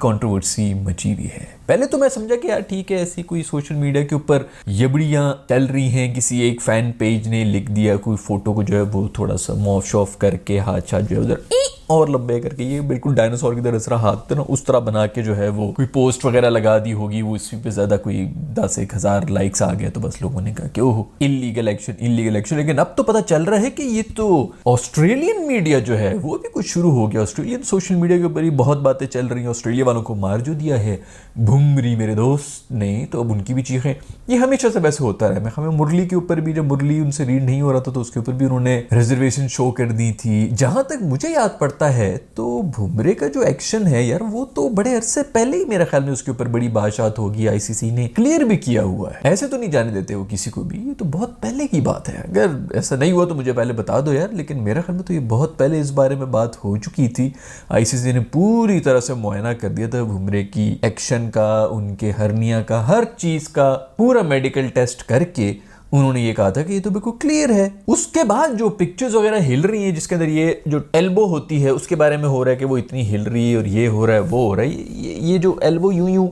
Controversy मची हुई है। पहले तो मैं समझा कि यार ठीक है, ऐसी कोई सोशल मीडिया के ऊपर यबड़ियाँ चल रही हैं, किसी एक फैन पेज ने लिख दिया कोई फोटो को जो है वो थोड़ा सा मॉफ शॉफ करके हाथ जो है उधर और लंबे करके, ये बिल्कुल डायनासोर की तरह हाथ ना उस तरह बना के जो है वो कोई पोस्ट वगैरह लगा दी होगी। वो इसी पे ज्यादा कोई 10,000 लाइक्स आ गया तो बस लोगों ने कहा कि ओह इलीगल एक्शन। लेकिन अब तो पता चल रहा है कि ये तो ऑस्ट्रेलियन मीडिया जो है वो भी कुछ शुरू हो गया। ऑस्ट्रेलियन सोशल मीडिया के ऊपर ही बहुत बातें चल रही हैं। ऑस्ट्रेलिया वालों को मार जो दिया है भुमरी मेरे दोस्त ने, तो अब उनकी भी चीखें। ये हमेशा से वैसे होता रहा है। हमें मुरली के ऊपर भी, जब मुरली उनसे रीड नहीं हो रहा था तो उसके ऊपर भी उन्होंने रिजर्वेशन शो कर दी थी। जहां तक मुझे याद पड़ता है तो भुमरे का जो एक्शन है यार वो तो बड़े अरसे पहले ही मेरे ख्याल में उसके ऊपर बड़ी बात होगी, आईसीसी ने क्लियर भी किया हुआ है। ऐसे तो नहीं जाने देते वो किसी को भी, ये तो बहुत पहले की बात है। अगर ऐसा नहीं हुआ तो मुझे पहले बता दो यार, लेकिन मेरे ख्याल में तो ये बहुत पहले इस बारे में बात हो चुकी थी। आईसीसी ने पूरी तरह से मुआयना कर दिया था भुमरे की एक्शन का, उनके हर्निया का, हर चीज का पूरा मेडिकल टेस्ट करके उन्होंने ये कहा था कि ये तो बिल्कुल क्लियर है। उसके बाद जो पिक्चर्स वगैरह हिल रही हैं जिसके अंदर ये जो एल्बो होती है उसके बारे में हो रहा है कि वो इतनी हिल रही है और ये हो रहा है वो हो रहा है, ये जो एल्बो यूं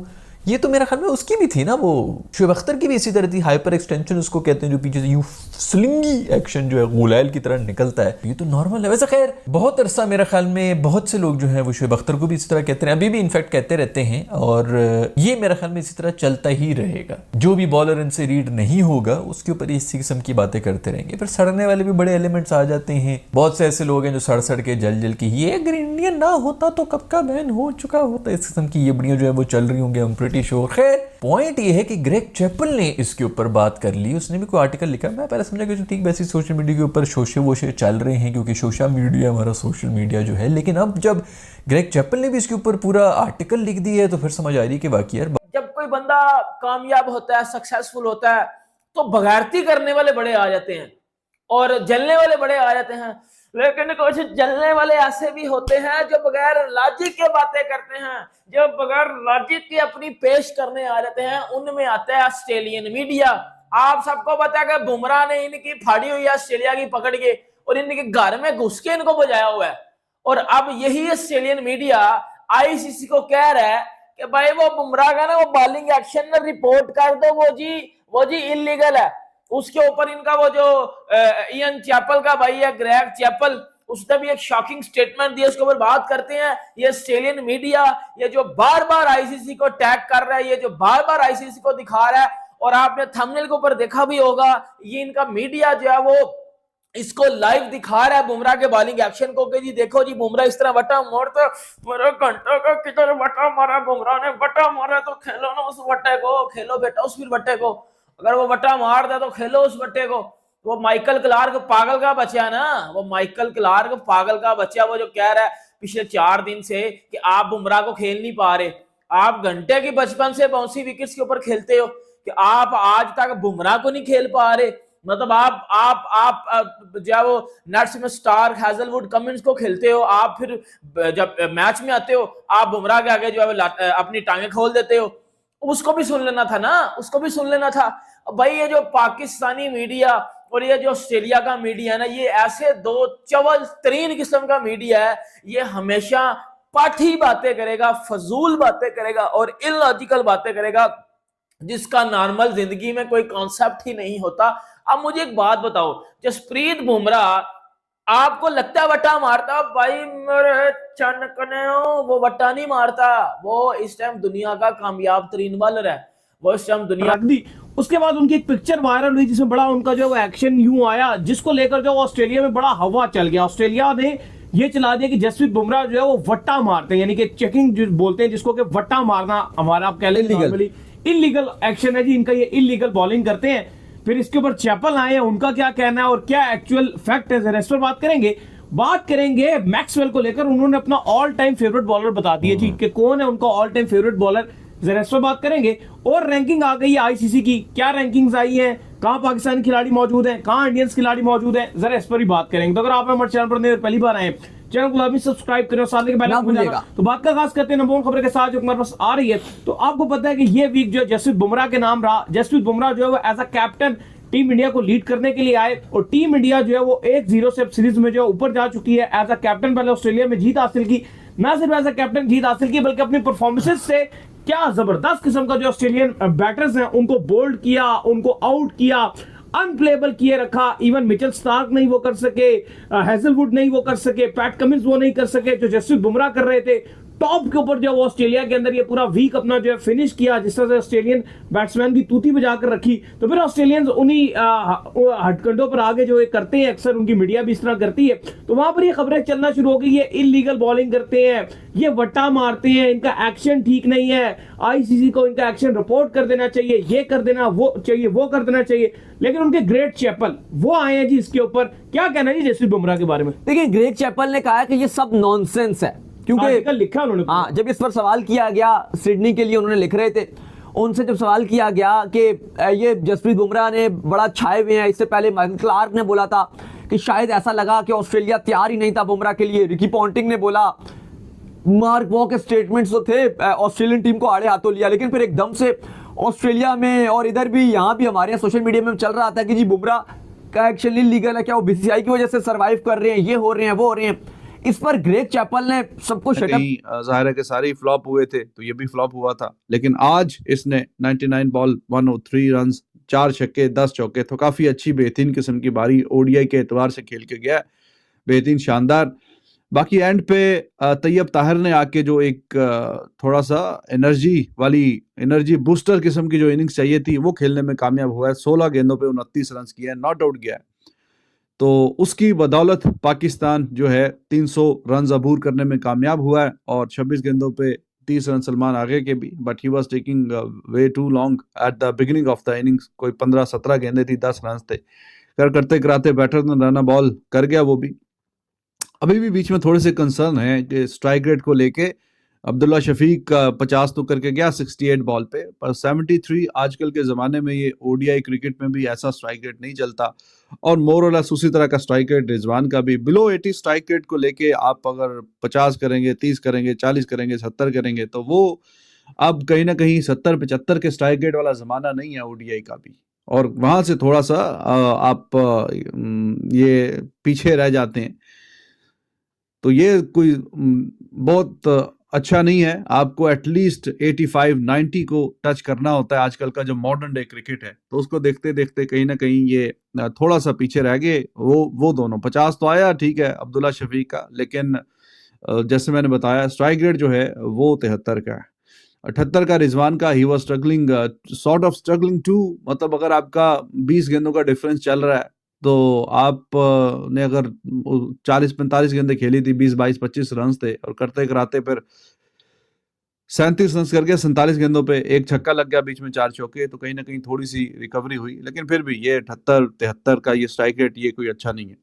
ये तो मेरा ख्याल में उसकी भी थी ना, वो शुएब अख्तर की भी इसी तरह थी। हाइपर एक्सटेंशन उसको कहते हैं, जो पीछे से यूं स्लिंगी एक्शन जो है गुलैल की तरह निकलता है, ये तो नॉर्मल है। वैसे खैर बहुत अरसा मेरे ख्याल में बहुत से लोग जो हैं वो शुएब अख्तर को भी इसी तरह कहते हैं, अभी भी इनफैक्ट कहते रहते हैं, और ये मेरे ख्याल में इसी तरह चलता ही रहेगा। जो भी बॉलर इनसे रीड नहीं होगा उसके ऊपर इसी किस्म की बातें करते रहेंगे। फिर सड़ने वाले भी बड़े एलिमेंट्स आ जाते हैं। बहुत से ऐसे लोग हैं जो सड़ के जल के ये अगर इंडियन ना होता तो कब का बैन हो चुका होता, इस किस्म की ये बड़ियां जो है वो चल रही होंगी, हम प्रीटी श्योर। खैर पॉइंट ये है कि ग्रेग चैपल ने इसके ऊपर बात कर ली, उसने भी कोई आर्टिकल लिखा। मैं पहले समझा कि जो ठीक वैसे सोशल मीडिया के ऊपर शोशे वोशे चल रहे हैं क्योंकि सोशल मीडिया हमारा सोशल मीडिया जो है, लेकिन अब जब ग्रेग चैपल ने भी इसके ऊपर पूरा आर्टिकल लिख दिया है तो फिर समझ आ रही है कि वाकई यार जब कोई बंदा कामयाब होता है, सक्सेसफुल होता है, तो बगावती करने वाले बड़े आ जाते हैं और जलने वाले बड़े आ जाते हैं। लेकिन कुछ जलने वाले ऐसे भी होते हैं जो बगैर लॉजिक के बातें करते हैं, जो बगैर लॉजिक के अपनी पेश करने आ जाते हैं। उनमें आता है ऑस्ट्रेलियन मीडिया। आप सबको पता है कि बुमराह ने इनकी फाड़ी हुई है ऑस्ट्रेलिया की पकड़ के और इनके घर में घुस के इनको बजाया हुआ है। और अब यही ऑस्ट्रेलियन मीडिया आईसीसी को कह रहा है कि भाई वो बुमराह का ना वो बॉलिंग एक्शन में रिपोर्ट कर दो, वो जी इलीगल है। उसके ऊपर इनका वो जो इयन चैपल का भाई है ग्रेग चैपल, उसने भी एक शॉकिंग स्टेटमेंट दिया, उसके ऊपर बात करते हैं। ये ऑस्ट्रेलियन मीडिया ये जो बार बार आईसीसी को टैग कर रहा है, ये जो बार बार आईसीसी को दिखा रहा है, और आपने थंबनेल के ऊपर देखा भी होगा, ये इनका मीडिया जो है वो इसको लाइव दिखा रहा है बुमराह के बॉलिंग एक्शन को कि जी देखो जी बुमराह इस तरह वटा मोड़ते, मेरे घंटा का किधर वटा मारा बुमराह ने, वटा मारा तो खेलो ना उस वटे को, खेलो बेटा उस फिर वटे को, अगर वो वटा मार दे तो खेलो उस वटे को। वो माइकल क्लार्क पागल का बच्चा ना, वो माइकल क्लार्क पागल का बच्चा, वो जो कह रहा है पिछले 4 दिन से कि आप बुमराह को खेल नहीं पा रहे, आप घंटे की बचपन से बाउंसी विकेट्स के ऊपर खेलते हो कि आप आज तक बुमराह को नहीं खेल पा रहे। मतलब आप जो वो नेट्स में स्टार्क, हैजलवुड, कमिंस को खेलते हो, आप फिर जब मैच में आते हो आप बुमराह के आगे जो है अपनी टांगें खोल देते हो। उसको भी सुन लेना था ना, उसको भी सुन लेना था भाई। ये जो पाकिस्तानी मीडिया और ये जो ऑस्ट्रेलिया का मीडिया है ना, ये ऐसे दो चवल तरीन किस्म का मीडिया है। ये हमेशा पाठी बातें करेगा, फजूल बातें करेगा और इलॉजिकल बातें करेगा जिसका नॉर्मल जिंदगी में कोई कॉन्सेप्ट ही नहीं होता। अब मुझे एक बात बताओ, जसप्रीत बुमराह आपको लगता है वटा मारता? भाई मेरे चनकने वो वटा नहीं मारता। वो इस टाइम दुनिया का कामयाब तरीन बॉलर है, वो इस टाइम दुनिया दी। उसके बाद उनकी एक पिक्चर वायरल हुई जिसमें बड़ा उनका जो एक्शन यूं आया, जिसको लेकर जो ऑस्ट्रेलिया में बड़ा हवा चल गया। ऑस्ट्रेलिया ने ये चला दिया कि जसप्रीत बुमराह जो है वो वट्टा मारते हैं, यानी कि चेकिंग जो बोलते हैं जिसको कि वट्टा मारना हमारा आप कह लें इलीगल एक्शन है जी इनका, ये इलीगल बॉलिंग करते हैं। फिर इसके ऊपर चैपल आए हैं, उनका क्या कहना है और क्या एक्चुअल फैक्ट है जरा इस पर बात करेंगे मैक्सवेल को लेकर। उन्होंने अपना ऑल टाइम फेवरेट बॉलर बता दिया जी कि कौन है उनका ऑल टाइम फेवरेट बॉलर, जरा इस पर बात करेंगे। और रैंकिंग आ गई है आईसीसी की, क्या रैंकिंग्स आई है, कहां पाकिस्तानी खिलाड़ी मौजूद हैं, कहां इंडियंस खिलाड़ी मौजूद हैं, जरा इस पर भी बात करेंगे। तो अगर आप हमारे चैनल पर पहली बार आए, चैनल को लाजमी सब्सक्राइब करें और साथ में बेल आइकन दबाएं। तो बात का खास करते हैं नंबर 1 खबर के साथ जो हमारे पास आ रही है। तो आपको पता है कि ये वीक जो जसप्रीत बुमराह के नाम रहा। जसप्रीत बुमराह जो है वो as a captain team India को लीड करने के लिए आए और टीम इंडिया जो है वो 1-0 से सीरीज में जो ऊपर जा चुकी है। एज अ कैप्टन पहले ऑस्ट्रेलिया में जीत हासिल की, ना सिर्फ एज अ कैप्टन जीत हासिल की बल्कि अपनी परफॉर्मेंसेस से क्या जबरदस्त किस्म का जो ऑस्ट्रेलियन बैटर्स हैं उनको बोल्ड किया, उनको आउट किया, अनप्लेबल किए रखा। इवन मिचेल स्टार्क नहीं वो कर सके, हैजलवुड नहीं वो कर सके, पैट कमिंस वो नहीं कर सके, जो जसप्रीत बुमराह कर रहे थे। टॉप के ऊपर जो वो ऑस्ट्रेलिया के अंदर ये पूरा वीक अपना जो है फिनिश किया, जिस तरह से ऑस्ट्रेलियन बैट्समैन की तूती बजाकर रखी। तो फिर ऑस्ट्रेलियंस उन्हीं हथकंडों पर आगे जो ये करते हैं, अक्सर उनकी मीडिया भी इस तरह करती है, तो वहां पर ये खबरें चलना शुरू हो गई, ये इलीगल बॉलिंग करते हैं, ये वट्टा मारते हैं, इनका एक्शन ठीक नहीं है, आईसीसी को इनका एक्शन रिपोर्ट कर देना चाहिए, ये कर देना वो चाहिए, वो कर देना चाहिए। लेकिन उनके ग्रेग चैपल वो आए हैं जी इसके ऊपर। क्या कहना है जी जसप्रीत बुमराह के बारे में? देखिए, ग्रेग चैपल ने कहा कि ये सब नॉनसेंस है, क्योंकि लिखा उन्होंने। हाँ, जब इस पर सवाल किया गया, सिडनी के लिए उन्होंने लिख रहे थे, उनसे जब सवाल किया गया कि ये जसप्रीत बुमराह ने बड़ा छाए हुए हैं, इससे पहले माइकल क्लार्क ने बोला था कि शायद ऐसा लगा कि ऑस्ट्रेलिया तैयार ही नहीं था बुमराह के लिए, रिकी पॉन्टिंग ने बोला, मार्क वॉ के स्टेटमेंट्स तो थे, ऑस्ट्रेलियन टीम को आड़े हाथों लिया। लेकिन फिर एकदम से ऑस्ट्रेलिया में और इधर भी, यहाँ भी हमारे यहाँ सोशल मीडिया में चल रहा था कि जी बुमराह का एक्शन इलीगल है, क्या वो बीसीसीआई की वजह से सर्वाइव कर रहे हैं, ये हो रहे हैं, वो हो रहे हैं। इस पर ग्रेग चैपल ने सबको शटअप। जाहिर है कि सारे फ्लॉप हुए थे, तो ये भी फ्लॉप हुआ था, लेकिन आज इसने 99 बॉल 103 रन, 4 छक्के 10 चौके, तो काफी अच्छी बेहतरीन किस्म की बारी ओडीआई के एतबार से खेल के गया, बेहतरीन शानदार। बाकी एंड पे तैयब ताहिर ने आके जो एक थोड़ा सा एनर्जी बूस्टर किस्म की जो इनिंग्स चाहिए थी वो खेलने में कामयाब हुआ है। 16 गेंदों पे 29 रन किए, नॉट आउट गया है, तो उसकी बदौलत पाकिस्तान जो है 300 रन अबूर करने में कामयाब हुआ है। और 26 गेंदों पे 30 रन सलमान आगे के भी, but he was taking way too long at the beginning of the innings. कोई 15-17 गेंदें थी, 10 रन थे, करते कराते बैटर ने रन बॉल कर गया वो भी। अभी भी बीच में थोड़े से कंसर्न है कि स्ट्राइक रेट को लेके अब्दुल्ला शफीक 50 तो करके गया 68 बॉल पे, पर 73 आजकल के ज़माने में ये ओडीआई क्रिकेट में भी ऐसा स्ट्राइक रेट नहीं चलता। और मोर और लेस उसी तरह का स्ट्राइक रेट रिजवान का भी, बिलो 80 स्ट्राइक रेट को लेके आप अगर 50 करेंगे, 30 करेंगे, 40 करेंगे, 70 करेंगे, तो वो अब कहीं ना कहीं 70-75 के स्ट्राइक रेट वाला ज़माना नहीं है ओडीआई का भी। और वहाँ से थोड़ा सा आप ये पीछे रह जाते हैं, तो ये कोई बहुत अच्छा नहीं है। आपको एटलीस्ट 85-90 को टच करना होता है आजकल का जो मॉडर्न डे क्रिकेट है, तो उसको देखते देखते कहीं ना कहीं ये थोड़ा सा पीछे रह गए। वो दोनों 50 तो आया, ठीक है, अब्दुल्ला शफीक का, लेकिन जैसे मैंने बताया स्ट्राइक रेट जो है वो 73 का है। 78 का रिजवान का, he was struggling, sort of struggling to, मतलब अगर आपका 20 गेंदों का डिफरेंस चल रहा है, तो आप ने अगर 40-45 गेंदें खेली थी, 20-22-25 रन थे, और करते कराते फिर 37 रन करके 47 गेंदों पे एक छक्का लग गया, बीच में 4 चौके, तो कहीं ना कहीं थोड़ी सी रिकवरी हुई। लेकिन फिर भी ये 78-73 का ये स्ट्राइक रेट ये कोई अच्छा नहीं है।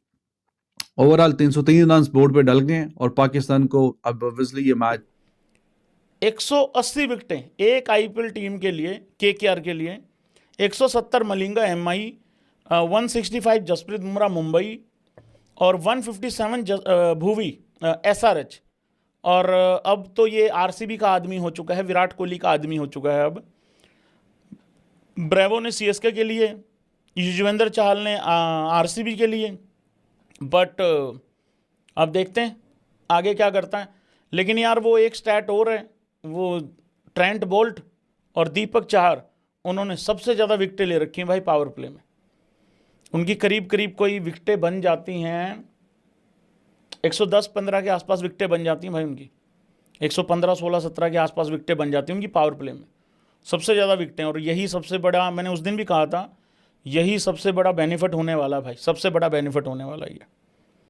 ओवरऑल 303 रन बोर्ड पे डल गए और पाकिस्तान को अब ऑब्वियसली ये मैच 180 विकेटें एक आईपीएल टीम के लिए, केकेआर के लिए 170 मलिंगा एमआई, 165 जसप्रीत बुमराह मुंबई और 157 भुवी एसआरएच। और अब तो ये आरसीबी का आदमी हो चुका है, विराट कोहली का आदमी हो चुका है अब। ब्रेवो ने सीएसके के लिए, युजवेंद्र चहल ने आरसीबी के लिए, बट अब देखते हैं आगे क्या करता है। लेकिन यार वो एक स्टैट और है, वो ट्रेंट बोल्ट और दीपक चाहर, उन्होंने सबसे ज़्यादा विकेटें ले रखी हैं भाई पावर प्ले में। उनकी करीब करीब कोई विकेटें बन जाती हैं 110-15 के आसपास विकेटें बन जाती हैं भाई उनकी, 115, 16, 17 के आसपास विकेटें बन जाती हैं उनकी पावर प्ले में, सबसे ज़्यादा विकेटें। और यही सबसे बड़ा, मैंने उस दिन भी कहा था, यही सबसे बड़ा बेनिफिट होने वाला भाई, सबसे बड़ा बेनिफिट होने वाला ये।